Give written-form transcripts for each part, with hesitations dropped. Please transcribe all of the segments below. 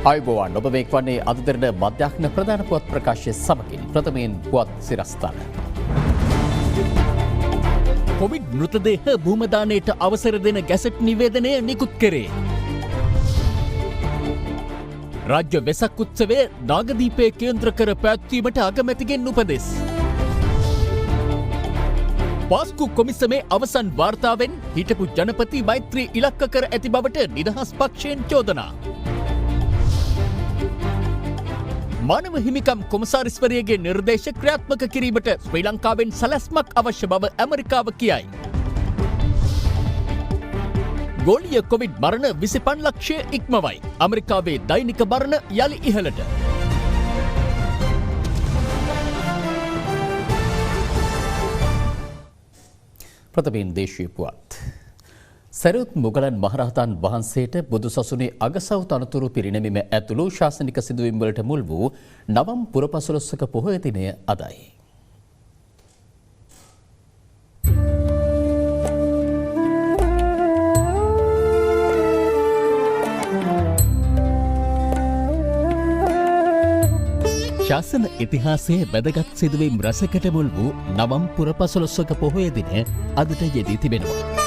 අයිබෝවන් ඔබ මේක් වන්නේ අද දෙරන මධ්‍යහ්න ප්‍රධාන පුවත් ප්‍රකාශය සමගින් ප්‍රථමයෙන් පුවත් සිරස්ථාන. කොවිඩ් මෘතදේහ භූමදානයට අවසර දෙන ගැසට් නිවේදනය නිකුත් කරේ. රාජ්‍ය වෙසක් උත්සවය නාගදීපය කේන්ද්‍ර කර පැවැත්වීමට අගමැතිගෙන් උපදෙස්. පාස්කු කොමිසමේ අවසන් වාර්තාවෙන් හිටපු ජනපති මෛත්‍රී ඉලක්ක කර ඇති බවට නිදහස් පක්ෂයෙන් චෝදනා. මානව හිමිකම් කොමසාරිස්වරයගේ නිර්දේශ ක්‍රියාත්මක කිරීමට ශ්‍රී ලංකාවෙන් සැලැස්මක් අවශ්‍ය බව ඇමරිකාව කියයි. ගෝලීය කොවිඩ් මරණ 25 ලක්ෂය ඉක්මවයි. ඇමරිකාවේ දෛනික මරණ යලි ඉහළට. ප්‍රථමයෙන් දේශීය පුවත්. සැරියුත් මුගලන් මහරහතන් වහන්සේට බුදු සසුනේ අගසව් තනතුරු පිරිනැමීම ඇතුළු ශාසනික සිදුවීම් වලට මුල් වූ නවම් පුරපසළොස්වක පොහොය දිනය අදයි. ශාසන ඉතිහාසයේ වැදගත් සිදුවීම් රසකට මුල් වූ නවම් පුරපසළොස්වක පොහොය දිනය අදට යෙදී තිබෙනවා.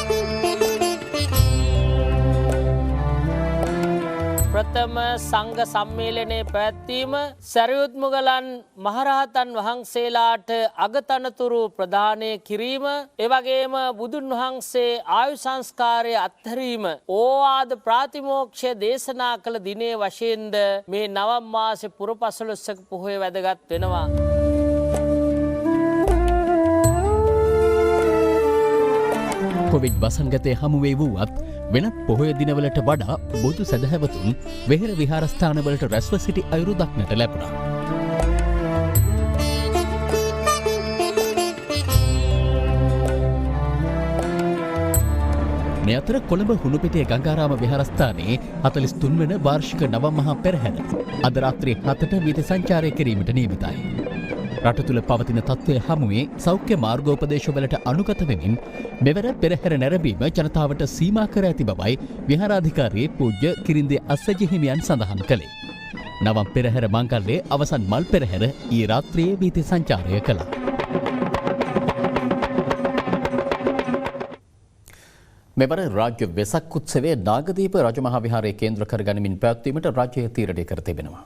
ප්‍රථම සංඝ සම්මේලනයේ පැවැත්වීම සැරියුත් මුගලන් මහරහතන් වහන්සේලාට අගතනතුරු ප්‍රදානය කිරීම එවැගේම බුදුන් වහන්සේ ආයු සංස්කාරය අත්හැරීම ඕවාද ප්‍රාතිමෝක්ෂය දේශනා කළ දිනේ වශයෙන්ද මේ නවම් මාසේ පුරපසළොස්වක පොහොය වැදගත් වෙනවා. කොවිඩ් වසංගතය හමුවේ වුවත් වෙනත් පොහොය දිනවලට වඩා බොදු සැදැහැවතුන් වෙහෙර විහාරස්ථානවලට රැස්ව සිටි අයුරු දක්නට ලැබුණා. මේ අතර කොළඹ හුණුපිටිය ගංගාරාම විහාරස්ථානයේ 43 වන වාර්ෂික නවම් මහා පෙරහැර අද රාත්‍රී 7ට වීථි සංචාරය කිරීමට නියමිතයි. රට තුළ පවතින තත්ත්වය හමුවේ සෞඛ්‍ය මාර්ගෝපදේශවලට අනුගත වෙමින් මෙවර පෙරහැර නැරඹීම ජනතාවට සීමා කර ඇති බවයි විහාරාධිකාරී පූජ්‍ය කිරින්දේ අස්සජි හිමියන් සඳහන් කළේ. නවම් පෙරහැර මංගල්‍යයේ අවසන් මල් පෙරහැර ඊ රාත්‍රියේ වීථි සංචාරය කළා. මෙවර රාජ්‍ය වෙසක් උත්සවයේ නාගදීප රජමහා විහාරයේ කේන්ද්‍ර කර ගනිමින් පැවැත්වීමට රාජ්‍යය තීරණය කර තිබෙනවා.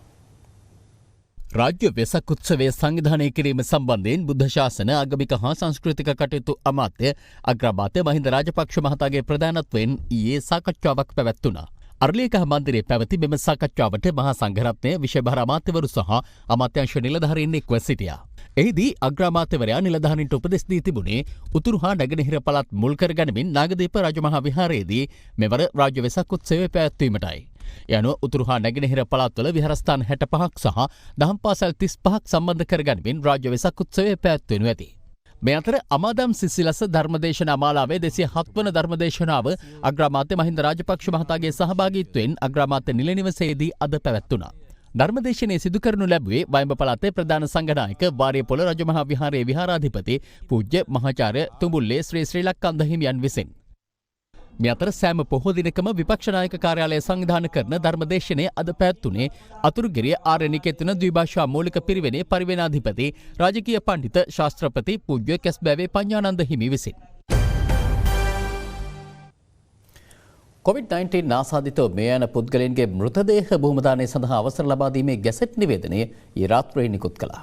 රාජ්‍ය වෙසක් උත්සවය සංවිධානය කිරීම සම්බන්ධයෙන් බුද්ධ ශාසන ආගමික හා සංස්කෘතික කටයුතු අමාත්‍ය අග්‍රාමාත්‍ය මහින්ද රාජපක්ෂ මහතාගේ ප්‍රධානත්වයෙන් ඊයේ සාකච්ඡාවක් පැවැත්වුණා. අරලියකහ මන්දිරයේ පැවති මෙම සාකච්ඡාවට මහා සංඝරත්නය විෂයභාර අමාත්‍යවරු සහ අමාත්‍යාංශ නිලධාරීන් එක්ව සිටියා. එහිදී අග්‍රාමාත්‍යවරයා නිලධාරීන්ට උපදෙස් දී තිබුණේ උතුරු හා නැගෙනහිර පළාත් මුල් කරගනිමින් නාගදීප රජමහා විහාරයේදී මෙවර රාජ්‍ය වෙසක් උත්සවය පැවැත්වීමටයි. යනුව උතුරු හා නැගෙනහිර පළාත්වල විහාරස්ථාන 65ක් සහ දහම් පාසල් 35ක් සම්බන්ධ කරගනිමින් රාජ්‍ය වෙසක් උත්සවය පැවැත්වෙනු ඇති. මේ අතර අමාදම් සිසිලස ධර්මදේශනා මාලාවේ 207 වන ධර්මදේශනාව අග්‍රාමාත්‍ය මහින්ද රාජපක්ෂ මහතාගේ සහභාගීත්වයෙන් අග්‍රාමාත්‍ය නිල නිවසේදී අද පැවැත්වුණා. ධර්මදේශනයේ සිදු කරනු ලැබුවේ වයඹ පළාතේ ප්‍රධාන සංඝනායක වාරියපොළ රජමහා විහාරයේ විහාරාධිපති පූජ්‍ය මහාචාර්ය තුඹුල්ලේ ශ්‍රී ලක්කන්ද හිමියන් විසින්. මේ අතර සෑම පොහෝ දිනකම විපක්ෂ නායක කාර්යාලය සංවිධානය කරන ධර්මදේශනය අද පැවැත්වුණේ අතුරුගිරිය ආර්ය නිකේතන ද්විභාෂා මූලික පිරිවෙනේ පරිවේනාධිපති රාජකීය පඬිත ශාස්ත්‍රපති පූජ්‍ය කැස්බෑවේ පඤ්ඤානන්ද හිමි විසින්. COVID-19 ආසාදිතව මේ යන පුද්ගලයන්ගේ මෘතදේහ භූමදානය සඳහා අවසර ලබා දීමේ ගැසට් නිවේදනය ඊ රාත්‍රියේ නිකුත් කළා.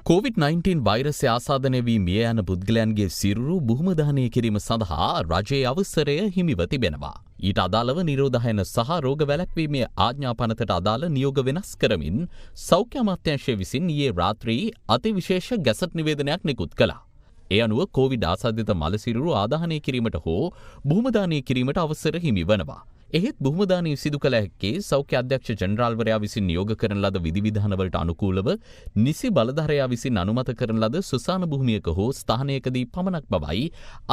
COVID-19 වෛරසය ආසාදනය වී මිය යන පුද්ගලයන්ගේ සිරුරු බුහුමදානය කිරීම සඳහා රජයේ අවසරය හිමිව තිබෙනවා. ඊට අදාළව නිරෝධායන සහ රෝග වැළැක්වීමේ ආඥා පනතට අදාළ නියෝග වෙනස් කරමින් සෞඛ්‍ය අමාත්‍යාංශය විසින් ඊයේ රාත්‍රී අතිවිශේෂ ගැසට් නිවේදනයක් නිකුත් කළා. ඒ අනුව COVID ආසාදිත මළ සිරුරු ආදාහනය කිරීමට හෝ බුහුමදානය කිරීමට අවසර හිමි වනවා. එහෙත් බුහුමදානය සිදු කළ හැක්කේ සෞඛ්‍ය අධ්‍යක්ෂ ජෙනරාල්වරයා විසින් නියෝග කරන ලද විධිවිධානවලට අනුකූලව නිසි බලධරයා විසින් අනුමත කරන ලද සුසාන භූමියක හෝ ස්ථානයකදී පමණක් බවයි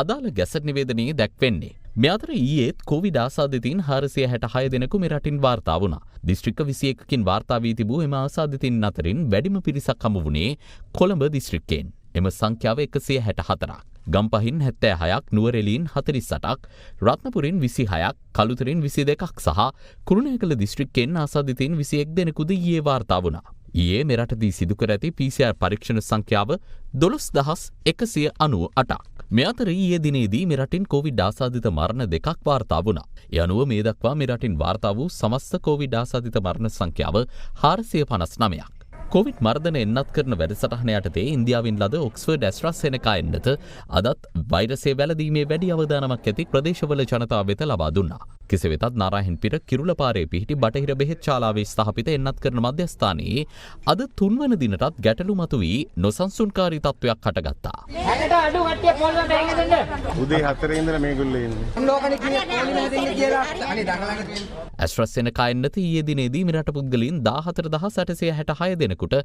අදාළ ගැසට් නිවේදනයේ දැක්වෙන්නේ. මේ අතර ඊයේත් කොවිඩ් ආසාදිතයින් 466 දෙනෙකු මෙරටින් වාර්තා වුණා. දිස්ත්‍රික්ක 21කින් වාර්තා වී තිබූ එම ආසාදිතයින් අතරින් වැඩිම පිරිසක් හමු වුණේ කොළඹ දිස්ත්‍රික්කයෙන්. එම සංඛ්‍යාව 164ක්. ගම්පහින් 76ක්, නුවරඑළියෙන් 48ක්, රත්නපුරින් 26ක්, කළුතරින් 22ක් සහ කුරුණෑගල දිස්ත්‍රික්කයෙන් ආසාදිතයින් 21 දෙනෙකුද ඊයේ වාර්තා වුණා. ඊයේ මෙරටදී සිදු කර ඇති PCR පරීක්ෂණ සංඛ්‍යාව 12198ක්. මේ අතර ඊයේ දිනේදී මෙරටින් කොවිඩ් ආසාදිත මරණ දෙකක් වාර්තා වුණා. ඒ අනුව මේ දක්වා මෙරටින් වාර්තා වූ සමස්ත කොවිඩ් ආසාදිත මරණ සංඛ්‍යාව 459ක්. කොවිඩ් මර්ධන එන්නත් කරන වැඩසටහන යටතේ ඉන්දියාවෙන් ලද ඔක්ස්ෆර්ඩ් ඇස්ට්‍රාසෙනෙකා එන්නත අදත් වෛරසය වැළඳීමේ වැඩි අවදානමක් ඇති ප්‍රදේශවල ජනතාව වෙත ලබා දුන්නා. කෙසේ වෙතත් නාරායන්පිර කිරුළපාරේ පිහිටි බටහිර බෙහෙත් ශාලාවේ ස්ථාපිත එන්නත් කරන මධ්‍යස්ථානයේ අද 3 වන දිනටත් ගැටලු මතුවී නොසන්සුන්කාරී තත්ත්වයක් හටගත්තා. උදේ 4 ඉඳලා මේගොල්ලෝ ඉන්නේ. ඇස්ට්‍රාසෙනෙකා එන්නත ඊයේ දිනේදී මෙරට පුද්ගලයන් 14866 දෙනෙකුට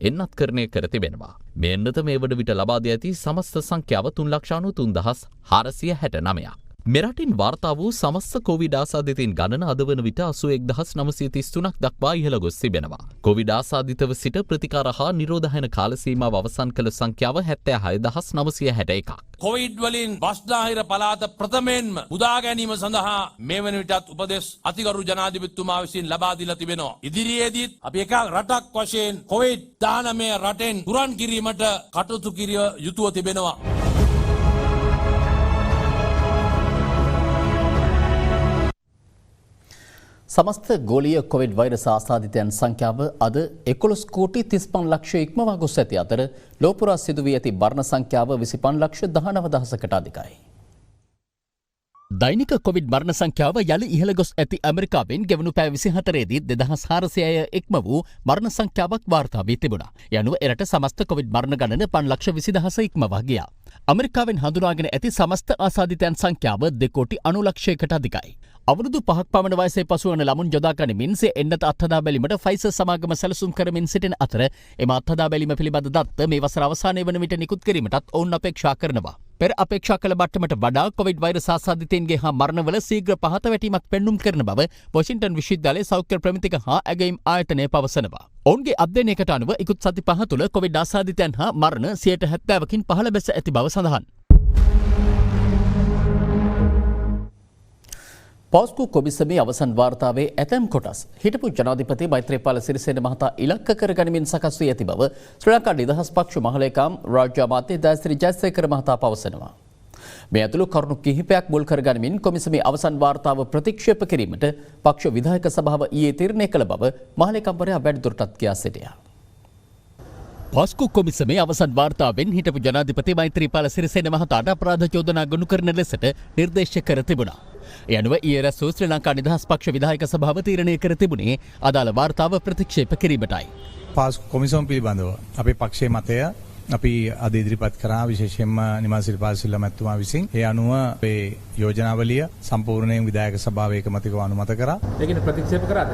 එන්නත් කරණය කර තිබෙනවා. මේ එන්නත මේ වන විට ලබා දී ඇති සමස්ත සංඛ්‍යාව 3,93,469ක්. මෙරටින් වාර්තා වූ සමස්ත කොවිඩ් ආසාදිතයින් ගණන අද වන විට 81,933ක් දක්වා ඉහළ ගොස් තිබෙනවා. කොවිඩ් ආසාදිතව සිට ප්‍රතිකාර හා නිරෝධායන කාල සීමාව අවසන් කළ සංඛ්‍යාව 76,961ක්. කොවිඩ් වලින් බස්නාහිර පළාත ප්‍රථමයෙන්ම මුදා ගැනීම සඳහා මේ වන විටත් උපදෙස් අතිගරු ජනාධිපතිතුමා විසින් ලබා දීලා තිබෙනවා. ඉදිරියේදීත් අපි එක රටක් වශයෙන් කොවිඩ් 19 රටෙන් තුරන් කිරීමට කටයුතු කිරිය යුතුව තිබෙනවා. සමස්ත ගෝලීය කොවිඩ් වෛරස් ආසාදිතයන් සංඛ්‍යාව අද 11 කෝටි 35 ලක්ෂ ඉක්මවා ගොස් ඇති අතර ලෝපුරා සිදු වී ඇති මරණ සංඛ්‍යාව 25 ලක්ෂ 19,000කට අධිකයි. දෛනික කොවිඩ් මරණ සංඛ්‍යාව යළි ඉහළ ගොස් ඇති ඇමරිකාවෙන් ගෙවනු පැය 24දී 2400 ඉක්ම වූ මරණ සංඛ්‍යාවක් වාර්තා වී තිබුණා. යනුව එරට සමස්ත කොවිඩ් මරණ ගණන 5,20,000 ඉක්මවා ගියා. ඇමරිකාවෙන් හඳුනාගෙන ඇති සමස්ත ආසාදිතයන් සංඛ්‍යාව 2 කෝටි 90 ලක්ෂයකට අධිකයි. අවුරුදු 5ක් පමණ වයසේ පසුවන ළමුන් යොදා ගනිමින් එන්නත අත්හදා බැලීමට ෆයිසර් සමාගම සැලසුම් කරමින් සිටින අතර එම අත්හදා බැලීම පිළිබඳ දත්ත මේ වසර අවසානයේ වන විට නිකුත් කිරීමටත් ඔවුන් අපේක්ෂා කරනවා. පෙර අපේක්ෂා කළ මට්ටමට වඩා කොවිඩ් වෛරස් ආසාදිතයින්ගේ හා මරණවල ශීඝ්‍ර පහත වැටීමක් පෙන්නුම් කරන බව වොෂින්ටන් විශ්වවිද්‍යාලයේ සෞඛ්‍ය ප්‍රමිතික හා ඇගයීම් ආයතනය පවසනවා. ඔවුන්ගේ අධ්‍යයනයකට අනුව ඉකුත් සති 5 තුළ කොවිඩ් ආසාදිතයන් හා මරණ 70%කින් පහළ බැස ඇති බව සඳහන්. පොස්කු කොමිසමේ අවසන් වාර්තාවේ ඇතැම් කොටස් හිටපු ජනාධිපති මෛත්‍රීපාල සිරිසේන මහතා ඉලක්ක කර ගනිමින් සකස් වී ඇති බව ශ්‍රී ලංකා නිදහස් පක්ෂ මහලේකම් රාජ්‍ය අමාත්‍ය දයශ්‍රී ජයසේකර මහතා පවසනවා. මේ ඇතුළු කරුණු කිහිපයක් මුල් කර ගනිමින් කොමිසමේ අවසන් වාර්තාව ප්‍රතික්ෂේප කිරීමට පක්ෂ විධායක සභාව ඊයේ තීරණය කළ බව මහලේකම්වරයා වැඩිදුරටත් කියා සිටියා. පොස්කු කොමිසමේ අවසන් වාර්තාවෙන් හිටපු ජනාධිපති මෛත්‍රීපාල සිරිසේන මහතාට අපරාධ චෝදනා ගොනු කරන ලෙසට නිර්දේශ කර තිබුණා. ඒ අනුව ඊයේ රැස් වූ ශ්‍රී ලංකා නිදහස් පක්ෂ විධායක සභාව තීරණය කර තිබුණේ අදාළ වාර්තාව ප්‍රතික්ෂේප කිරීමටයි. පොස්කු කොමිසම පිළිබඳව අපේ පක්ෂයේ මතය අපි අද ඉදිරිපත් කරා විශේෂයෙන්ම නිමල් සිරිපාල සිල්වා මැතිතුමා විසින්. ඒ අනුව අපේ යෝජනාවලිය සම්පූර්ණයෙන් විධායක සභාව ඒකමතිකව අනුමත කරා. ඒකනේ ප්‍රතික්ෂේප කරාද?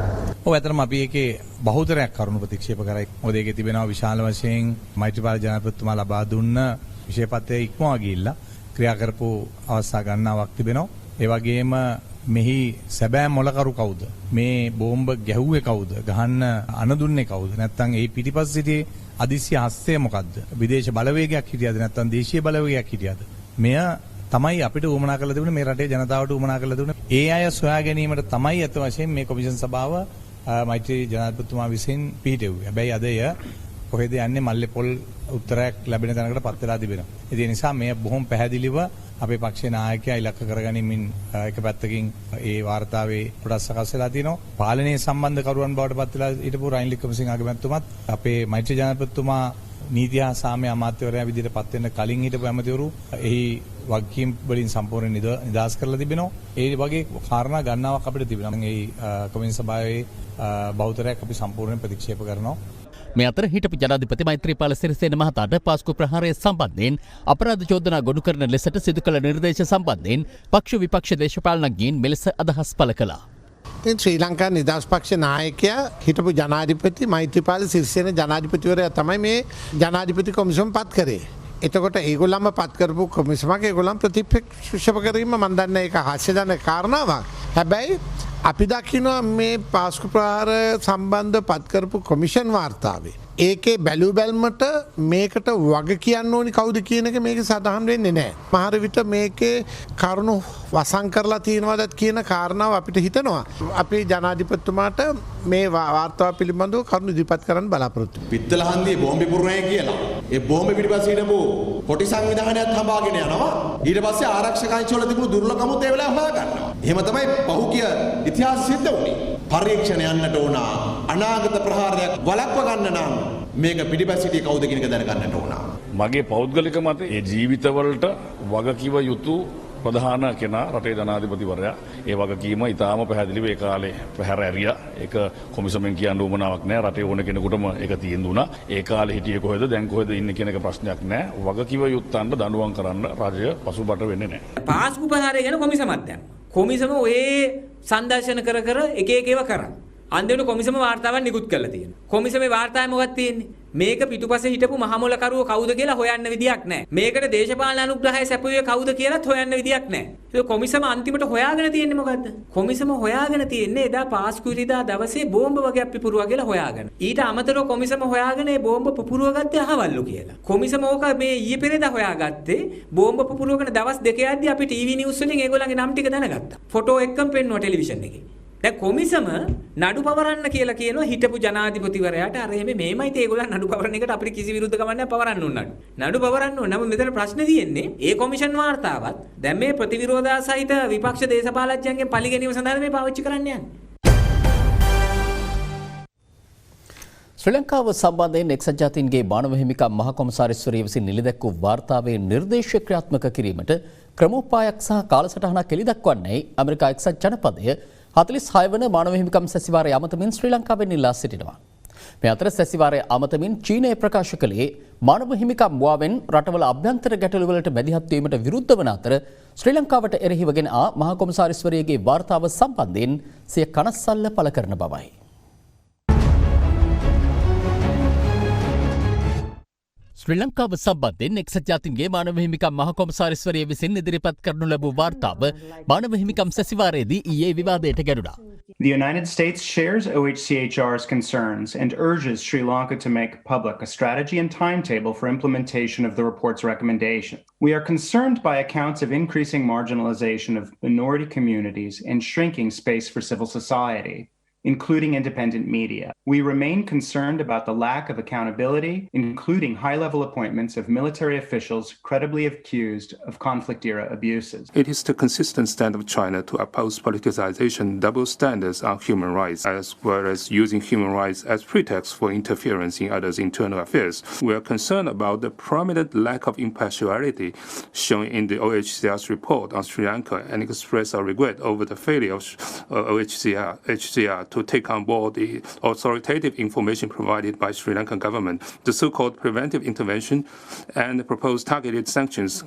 ඔව් ඇත්තටම අපි ඒකේ බහුතරයක් කරුණු ප්‍රතික්ෂේප කරා. මොකද ඒකේ තිබෙනවා විශාල වශයෙන් මෛත්‍රීපාල ජනාධිපතිතුමා ලබා දුන්න විශේෂපත්‍රය ඉක්මවා ගිහිල්ලා ක්‍රියා කරපු අවස්ථා ගණනාවක් තිබෙනවා. ඒ වගේම මෙහි සැබෑ මොලකරු කවුද? මේ බෝම්බ ගැහුවේ කවුද? ගහන්න අනදුන්නේ කවුද? නැත්නම් ඒ පිටිපස්ස සිටියේ අදිසි හස්තය මොකද්ද? විදේශ බලවේගයක් හිටියද නැත්නම් දේශීය බලවේගයක් හිටියද? මෙය තමයි අපිට උවමනා කරලා තිබුණේ, මේ රටේ ජනතාවට උවමනා කරලා තිබුණේ. ඒ අය සොයා ගැනීමට තමයි අත වශයෙන් මේ කොමිෂන් සභාව මෛත්‍රී ජනාධිපතිතුමා විසින් පිහිටෙව්වේ. හැබැයි අද එය කොහෙද යන්නේ මල්ලේ පොල් උත්තරයක් ලැබෙන තැනකට පත් වෙලා තිබෙනවා. ඒ නිසා මේ බොහොම පැහැදිලිව අපේ පක්ෂේ නායකයා ඉලක්ක කරගනිමින් එක පැත්තකින් ඒ වාර්තාවේ කොටස් සකස් වෙලා තිනවා. පාලනයේ සම්බන්ධ කරුවන් බවට පත් වෙලා හිටපු රනිල් වික්‍රමසිංහ අගමැතිතුමත් අපේ මෛත්‍රී ජනාධිපතිතුමා නීතිය හා සාමය අමාත්‍යවරයා විදිහට පත් වෙන්න කලින් හිටපු ඇමතිවරු එහි වගකීම් වලින් සම්පූර්ණ නිදහස් කරලා තිබෙනවා. ඒ වගේ කාරණා ගණනාවක් අපිට තිබෙනවා. මේ කොමිෂන් සභාවේ බහුතරයක් අපි සම්පූර්ණයෙන් ප්‍රතික්ෂේප කරනවා. මේ අතර හිටපු ජනාධිපති මෛත්‍රීපාල සිරිසේන මහතාට පාස්කු ප්‍රහාරය සම්බන්ධයෙන් අපරාධ චෝදනා ගොනු කරන ලෙසට සිදු කළ නිර්දේශ සම්බන්ධයෙන් පක්ෂ විපක්ෂ දේශපාලනඥයින් මෙලෙස අදහස් පළ කළා. ශ්‍රී ලංකා නිදහස් පක්ෂ නායකයා හිටපු ජනාධිපති මෛත්‍රීපාල සිරිසේන ජනාධිපතිවරයා තමයි මේ ජනාධිපති කොමිසම පත් කරේ. එතකොට ඒගොල්ලන්ම පත් කරපු කොමිසමක් ඒගොල්ලන් ප්‍රතික්ෂේප කිරීම මම දන්නේ ඒක හාස්‍යජනක කාරණාවක්. හැබැයි අපි දකිනවා මේ පාස්කු ප්‍රහාර සම්බන්ධ පත්කරපු කොමිෂන් වාර්තාවේ. ඒකේ බැලූ බැල්මට මේකට වග කියන්න ඕනි කවුද කියන එක මේක සඳහන් වෙන්නේ නෑ. මහර විට මේකේ කරුණු වසන් කරලා තියෙනවදත් කියන කාරණාව අපිට හිතනවා. අපේ ජනාධිපතිතුමාට මේ වාර්තාව පිළිබඳව කරුණු ඉදිරිපත් කරන්න බලාපොරොත්තු වෙනවා. පිත්තලහන්දියේ බෝම්බේ පුරණය කියලා. ඒ බෝම්බේ පිටිපස්සේ හිටපු කොටි සංවිධානයත් හඹාගෙන යනවා. ඊට පස්සේ ආරක්ෂක අංශවල තිබුණු දුර්ලභකමුත් ඒ වෙලාව හොයා ගන්නවා. එහෙම තමයි පහුගිය ඉතිහාසය සිද්ධ වුණේ. පරීක්ෂණ යන්නට ඕන. අනාගත ප්‍රහාරයක් වළක්ව ගන්න නම් මේක පිටිපස්සිටිය කවුද කියන එක දැනගන්නට ඕන. මගේ පෞද්ගලික මතය ඒ ජීවිතවලට වගකිව යුතු ප්‍රධාන කෙනා රටේ ජනාධිපතිවරයා ඒ වගකීම ඉතාම පැහැදිලිව ඒ කාලේ පැහැර ඇරියා. ඒක කොමිසමෙන් කියන්න උවමනාවක් නැහැ. රටේ ඕන කෙනෙකුටම ඒක තියෙන්න උනා. ඒ කාලේ හිටියේ කොහෙද දැන් කොහෙද ඉන්නේ කියන එක ප්‍රශ්නයක් නැහැ. වගකිව යුත්තන්ට දඬුවම් කරන්න රජය පසුබට වෙන්නේ නැහැ. පාස්කු ප්‍රහාරය ගැන කොමිසමක් දැන්. කොමිසම ඔය සංදර්ශන කර එක ඒවා කරා. අන්තිමට කොමිසම වාර්තාවක් නිකුත් කරලා තියෙනවා. කොමිසමේ වාර්තාවේ මොකක්ද තියෙන්නේ? මේක පිටුපස්සේ හිටපු මහමොලකරුව කවුද කියලා හොයන්න විදියක් නැහැ. මේකට දේශපාලන අනුග්‍රහය සැපුවේ කවුද කියලාත් හොයන්න විදියක් නැහැ. ඒක කොමිසම අන්තිමට හොයාගෙන තියෙන්නේ මොකද්ද? කොමිසම හොයාගෙන තියෙන්නේ එදා පාස්කු ඉරිදා දවසේ බෝම්බ වගේක් පිපුරුවා කියලා හොයාගෙන. ඊට අමතරව කොමිසම හොයාගෙන ඒ බෝම්බ පුපුරුව ගත්තේ අහවල්ලු කියලා. කොමිසම ඕක මේ ඊයේ පෙරේදා හොයාගත්තේ බෝම්බ පුපුරුවගෙන දවස් දෙක යද්දි අපි ටීවී නිවුස් වලින් ඒගොල්ලන්ගේ නම් ටික දැනගත්තා. ෆොටෝ එක්කම පෙන්නුවා ටෙලිවිෂන් එකේ. දැන් කොමිසම නඩු පවරන්න කියලා කියනවා හිටපු ජනාධිපතිවරයාට අර එහෙම මේමයි තේ ඒගොල්ලන් නඩු පවරන එකට අපිට කිසි විරුද්ධකමක් නැහැ පවරන්න ඕන නඩු පවරන්න ඕන. නමුත් මෙතන ප්‍රශ්නේ තියෙන්නේ ඒ කොමිෂන් වාර්තාවත් දැන් මේ ප්‍රතිවිරෝධා සහිත විපක්ෂ දේශපාලඥයන්ගෙන් පරිගැනීම සඳහා මේ පාවිච්චි කරන්න යන්නේ. ශ්‍රී ලංකාව සම්බන්ධයෙන් එක්සත් ජාතීන්ගේ මානව හිමිකම් මහ කොමසාරිස්වරිය විසින් නිලදැක්වූ වාර්තාවේ නිර්දේශ ක්‍රියාත්මක කිරීමට ක්‍රමෝපායක් සහ කාලසටහනක් එළිදක්වන්නේ ඇමරිකා එක්සත් ජනපදය 46 වන මානව හිමිකම් සැසිවාරය අමතමින් ශ්‍රී ලංකාවෙන් ඉල්ලා සිටිනවා. මේ අතර සැසිවාරය අමතමින් චීනය ප්‍රකාශ කළේ මානව හිමිකම් මුවාවෙන් රටවල අභ්‍යන්තර ගැටලුවලට මැදිහත් වීමට විරුද්ධ වන අතර ශ්‍රී ලංකාවට එරෙහිව ගෙන ආ මහ කොමසාරිස්වරියගේ වාර්තාව සම්බන්ධයෙන් සිය කනස්සල්ල පළ කරන බවයි. ශ්‍රී ලංකාව සම්බන්ධයෙන් එක්සත් ජාතීන්ගේ මානව හිමිකම් මහ කොමසාරිස්වරිය විසින් ඉදිරිපත් කරනු ලැබූ වාර්තාව මානව හිමිකම් සැසිවාරයේදී ඊයේ විවාදයට ගැටුණා. The United States shares OHCHR's concerns and urges Sri Lanka to make public a strategy and timetable for implementation of the report's recommendation. We are concerned by accounts of increasing marginalization of minority communities and shrinking space for civil society, including independent media. We remain concerned about the lack of accountability, including high-level appointments of military officials credibly accused of conflict-era abuses. It is the consistent stand of China to oppose politicization, double standards on human rights, as well as using human rights as pretext for interference in others' internal affairs. We are concerned about the prominent lack of impartiality shown in the OHCR's report on Sri Lanka and express our regret over the failure of OHCR to take on board the authoritative information provided by Sri Lankan government. The so-called preventive intervention and the proposed targeted sanctions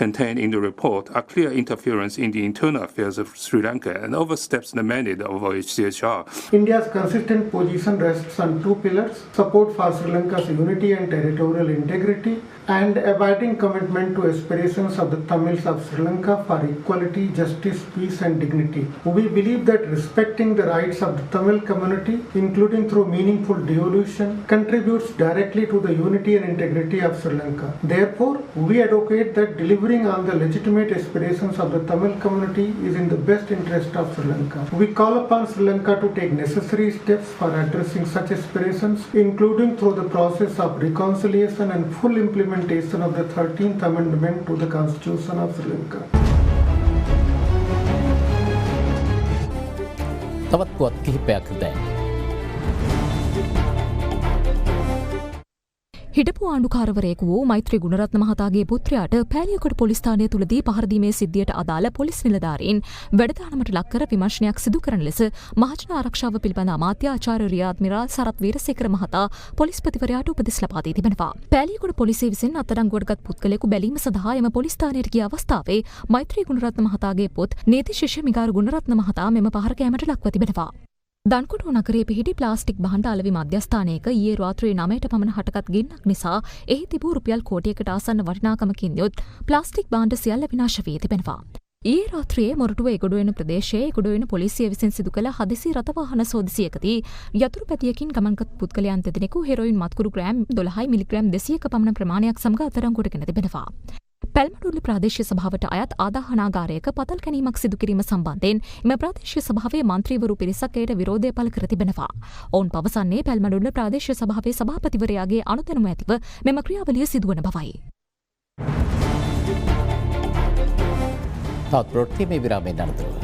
contained in the report are clear interference in the internal affairs of Sri Lanka and oversteps the mandate of OHCHR. India's consistent position rests on two pillars: support for Sri Lanka's unity and territorial integrity, and abiding commitment to aspirations of the Tamils of Sri Lanka for equality, justice, peace and dignity. We believe that respecting the rights of the Tamil community, including through meaningful devolution, contributes directly to the unity and integrity of Sri Lanka. Therefore, we advocate that delivering on the legitimate aspirations of the Tamil community is in the best interest of Sri Lanka. We call upon Sri Lanka to take necessary steps for addressing such aspirations, including through the process of reconciliation and full implementation of the 13th Amendment to the Constitution of Sri Lanka. තවත් පුවත් කිහිපයක් දැන්. හිටපු ආණ්ඩුකාරවරයෙකු වූ මෛත්‍රී ගුණරත්න මහතාගේ පුත්‍රයාට Peliyagoda police ස්ථානය තුලදී පහර දීමේ සිද්ධියට අදාළ පොලිස් නිලධාරීන් වැඩදානමට ලක් කර විමර්ශනයක් සිදු කරන ලෙස මහජන ආරක්ෂාව පිළිබඳ අමාත්‍ය ආචාර්ය රියාද් මිරාල් සරත් වීරසේකර මහතා පොලිස්පතිවරයාට උපදෙස් ලබා දී තිබෙනවා. පෑලියගොඩ පොලිසිය විසින් අත්අඩංගුවටගත් පුද්ගලයෙකු බැලීම සඳහා එම පොලිස් ස්ථානයට ගිය අවස්ථාවේ මෛත්‍රී ගුණරත්න මහතාගේ පුත් නීති ශිෂ්‍ය මිගාරු ගුණරත්න මහතා මෙම පහර කෑමට ලක්ව තිබෙනවා. දන්කොටුව නගරයේ පිහිටි ප්ලාස්ටික් භාණ්ඩ අලෙවි මධ්‍යස්ථානයක ඊයේ රාත්‍රියේ 9ට පමණ හටගත් ගින්නක් නිසා එහි තිබූ රුපියල් කෝටියකට ආසන්න වටිනාකමකින් යුත් ප්ලාස්ටික් භාණ්ඩ සියල්ල විනාශ වී තිබෙනවා. ඊයේ රාත්‍රියේ මොරටුව එගොඩුවෙන ප්‍රදේශයේ එගොඩුවෙන පොලිසිය විසින් සිදු කළ හදිසි රථවාහන සෝදිසියකදී යතුරු පැදියකින් ගමන්ගත් පුද්ගලයන් දෙදෙනෙකු හෙරොයින් මත්කුඩු ග්‍රෑම් 12 මිලිග්‍රෑම් 200ක පමණ ප්‍රමාණයක් සමග අත්අඩංගුවට ගෙන තිබෙනවා. පැල්මඩුල්ල ප්‍රාදේශීය සභාවට අයත් ආදාහනාගාරයක පතල් කැනීමක් සිදු කිරීම සම්බන්ධයෙන් එම ප්‍රාදේශීය සභාවේ මන්ත්‍රීවරු පිරිසක් එයට විරෝධය පළ කර තිබෙනවා. ඔවුන් පවසන්නේ පැල්මඩුල්ල ප්‍රාදේශීය සභාවේ සභාපතිවරයාගේ අනුදැනුම ඇතිව මෙම ක්‍රියාවලිය සිදුවන බවයි. තවත් ප්‍රොට්ටීමේ විරාමයෙන් අනතුරුව.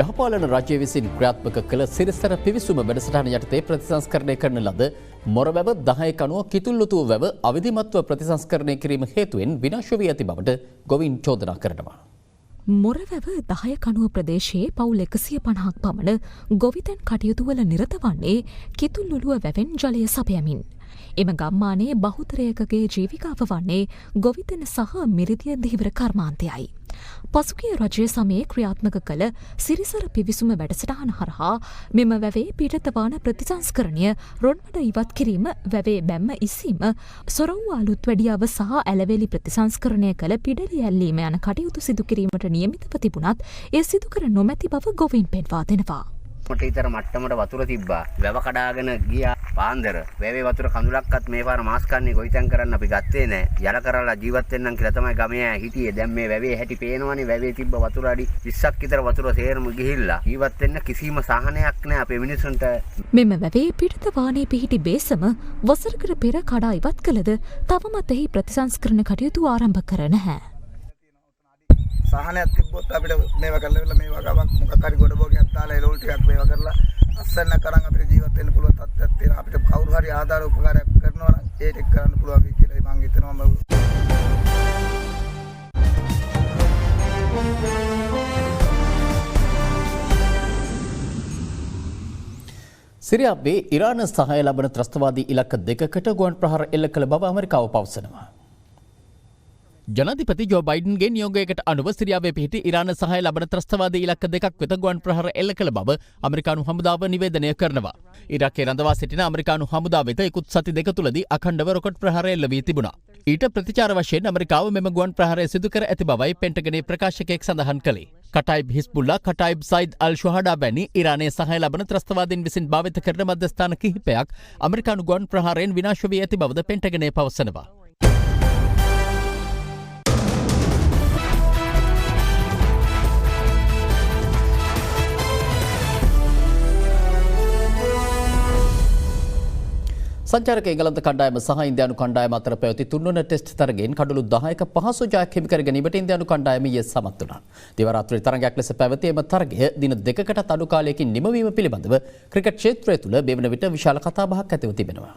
යහපාලන රජය විසින් ක්‍රියාත්මක කළ සිරිසර පිවිසුම වැඩසටහන යටතේ ප්‍රතිසංස්කරණය කරන ලද මොරවැව 10 කණුව කිතුල්ලුතුව වැව අවිධිමත්ව ප්‍රතිසංස්කරණය කිරීම හේතුවෙන් විනාශ වී ඇති බවට ගොවින් චෝදනා කරනවා. මොරවැව 10 කණුව ප්‍රදේශයේ පවුල් 150ක් පමණ ගොවිතැන් කටයුතුවල නිරත වන්නේ කිතුල්ලුලුව වැවෙන් ජලය සපයමින්. එම ගම්මානයේ බහුතරයකගේ ජීවිකාව වන්නේ ගොවිතැන සහ මිරිදිය දීවර කර්මාන්තයයි. පසුගිය රජය සමයේ ක්‍රියාත්මක කළ සිරිසර පිවිසුම වැඩසටහන හරහා මෙම වැවේ පිටතවාන ප්‍රතිසංස්කරණය රොන්මඩ ඉවත් කිරීම වැවේ බැම්ම ඉසීම සොරවූ අලුත් වැඩියාව සහ ඇලවෙලි ප්‍රතිසංස්කරණය කළ පිඩලි ඇල්ලීම යන කටයුතු සිදු කිරීමට නියමිතව තිබුණත් එය සිදුකර නොමැති බව ගොවින් පෙන්වා දෙනවා. මට ඊතර මට්ටමට වතුර තිබ්බා. වැව කඩාගෙන ගියා පාන්දර. වැවේ වතුර කඳුලක්වත් මේ පාර මාස් කන්නේ ගොවිතැන් කරන්න අපි ගත්තේ නැහැ. යල කරලා ජීවත් වෙන්නම් කියලා තමයි ගමේ හිටියේ. දැන් මේ වැවේ හැටි පේනවනේ. වැවේ තිබ්බ වතුර අඩි 20ක් විතර වතුර තේරම ගිහිල්ලා. ජීවත් වෙන්න කිසිම සහනයක් නැහැ අපේ මිනිසුන්ට. මෙම වැවේ පිටත වානේ පිහිටි බේසම වසරකට පෙර කඩා ඉවත් කළද තවමත් එහි ප්‍රතිසංස්කරණ කටයුතු ආරම්භ කර නැහැ. සහනයක් තිබ්බොත් අපිට මේවා කරලා වෙලා මේ වගාවක් මොකක් හරි ගොඩ බෝගයක් දාලා එළවලු ටිකක් මේවා කරලා අස්සන්න කරන් අපිට ජීවත් වෙන්න පුළුවන් තත්ත්වයක් තියෙනවා. අපිට කවුරු හරි ආධාර උපකාරයක් කරනවා නම් ඒ ටික කරන්න පුළුවන් වෙයි කියලා මම හිතනවා. සිරියාවේ ඉරාන සහාය ලබන ත්‍රස්තවාදී ඉලක්ක දෙකකට ගුවන් ප්‍රහාර එල්ල කළ බව ඇමරිකාව පවසනවා. ජනාධිපති ජෝ බයිඩන්ගේ නියෝගයකට අනුව සිරියාවේ පිහිටි ඉරාන සහාය ලබන ත්‍රස්තවාදී ඉලක්ක දෙකක් වෙත ගුවන් ප්‍රහාර එල්ල කළ බව ඇමරිකානු හමුදාව නිවේදනය කරනවා. ඉරාකයේ රඳවා සිටින ඇමරිකානු හමුදාව වෙත ඉකුත් සති දෙක තුලදී අඛණ්ඩව රොකට් ප්‍රහාර එල්ල වී තිබුණා. ඊට ප්‍රතිචාර වශයෙන් ඇමරිකාව මෙම ගුවන් ප්‍රහාරය සිදු කර ඇති බවයි පෙන්ටගනේ ප්‍රකාශකයෙක් සඳහන් කළේ. කටයිබ් හිස්බුල්ලා කටයිබ් සයිද් අල් ෂුහඩා වැනි ඉරානයේ සහාය ලබන ත්‍රස්තවාදීන් විසින් භාවිත කරන මධ්‍යස්ථාන කිහිපයක් ඇමරිකානු ගුවන් ප්‍රහාරයෙන් විනාශ වී ඇති බවද පෙන්ටගනේ පවසනවා. සංචාරක එංගලන්ත කණ්ඩායම සහ ඉන්දියානු කණ්ඩායම අතර පැවති තුන්වන ටෙස්ට් තරගයෙන් කඩලු 10ක පහසු ජයක් හිමි කර ගැනීමට ඉන්දියානු කණ්ඩායම ඊයේ සමත් වුණා. දිවා රාත්‍රී තරගයක් ලෙස පැවති එම තරගය දින දෙකකට අඩු කාලයකින් නිමවීම පිළිබඳව ක්‍රිකට් ක්ෂේත්‍රය තුළ මෙවන විට විශාල කතාබහක් ඇතිව තිබෙනවා.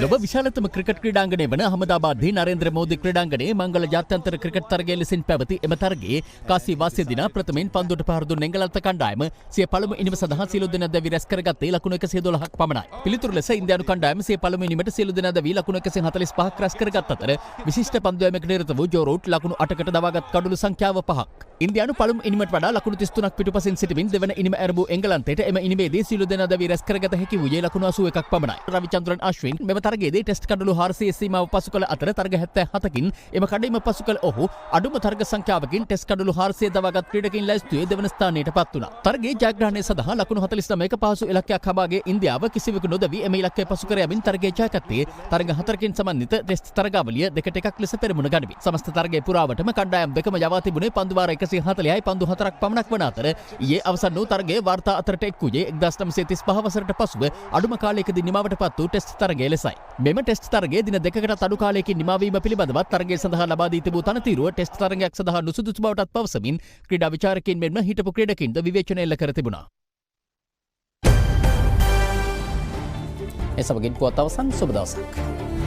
ලොව විශාලතම ක්‍රිකට් ක්‍රීඩාංගණය වන අහමදාබාද්දී නරේන්ද්‍ර මෝදි ක්‍රීඩාංගණයේ මංගල ජාත්‍යන්තර ක්‍රිකට් තරගය ලෙසින් පැවති එම තරගයේ කාසි වාසිය දිනා ප්‍රථමයෙන් පන්දුවට පහර දුන් එංගලන්ත කණ්ඩායම සිය පළමු ඉනිම සඳහා සියලු දෙනා දැවි රැස් කරගත්තේ ලකුණු 112ක් පමණයි. පිළිතුරු ලෙස ඉන්දියානු කණ්ඩායම සිය පළමු ඉනිමට සියලු දෙනා දැවි ලකුණු 145ක් රැස් කරගත් අතර විශිෂ්ට පන්දුවීමක නිරත වූ ජෝ රූට් ලකුණු 8කට දවාගත් කඩලු සංඛ්‍යාව 5ක්. ඉන්දියානු පළමු ඉනිමට වඩා ලකුණු 33ක් පිටුපසින් සිටමින් දෙවන ඉනිම ඇරඹූ එංගලන්තයට එම ඉනිමේදී සියලු දෙනා දැවි රැස් කරගත හැකි වූයේ ලකුණු 81ක් පමණයි. රවිචන්ද්‍රන් අශ්වින් මෙම තරගයේදී ටෙස්ට් කඩලු 400 සීමාව පසු කළ අතර තරග 77කින් එම කඩයිම පසු කළ ඔහු අඩුම තරග සංඛ්‍යාවකින් ටෙස්ට් කඩලු 400 දවාගත් ක්‍රීඩකින් ලැයිස්තුවේ දෙවන ස්ථානයට පත් වුණා. තරගයේ ජයග්‍රහණය සඳහා ලකුණු 49ක පහසු ඉලක්කයක් හබාගේ ඉන්දියාව කිසිවෙකු නොදවි එම ඉලක්කය පසු කර යමින් තරගයේ ජයගත්තේ තරග 4කින් සමන්විත ටෙස්ට් තරගාවලිය 2-1ක් ලෙස පෙරමුණ ගනිමින්. සමස්ත තරගයේ පුරාවටම කණ්ඩායම් දෙකම යවා තිබුණේ පන්දු වාර 140යි පන්දු 4ක් පමණක් වන අතර ඊයේ අවසන් වූ තරගයේ වාර්තා අතරට එක් වූයේ 1935 වසරට පසුව අඩුම කාලයකදී නිමවට පත් වූ ටෙස්ට් තරගය ලෙසයි. මෙම ටෙස්ට් තරගයේ දින දෙකකට අඩු කාලයකින් නිමවීම පිළිබඳවත් තරගය සඳහා ලබා දී තිබූ තනතිරුව ටෙස්ට් තරගයක් සඳහා නුසුදුසු බවටත් පවසමින් ක්‍රීඩා විචාරකයින් මෙන්ම හිටපු ක්‍රීඩකින්ද විවේචන එල්ල කර තිබුණා. ඒ සමගින් පුවත් අවසන් සුබ දවසක්.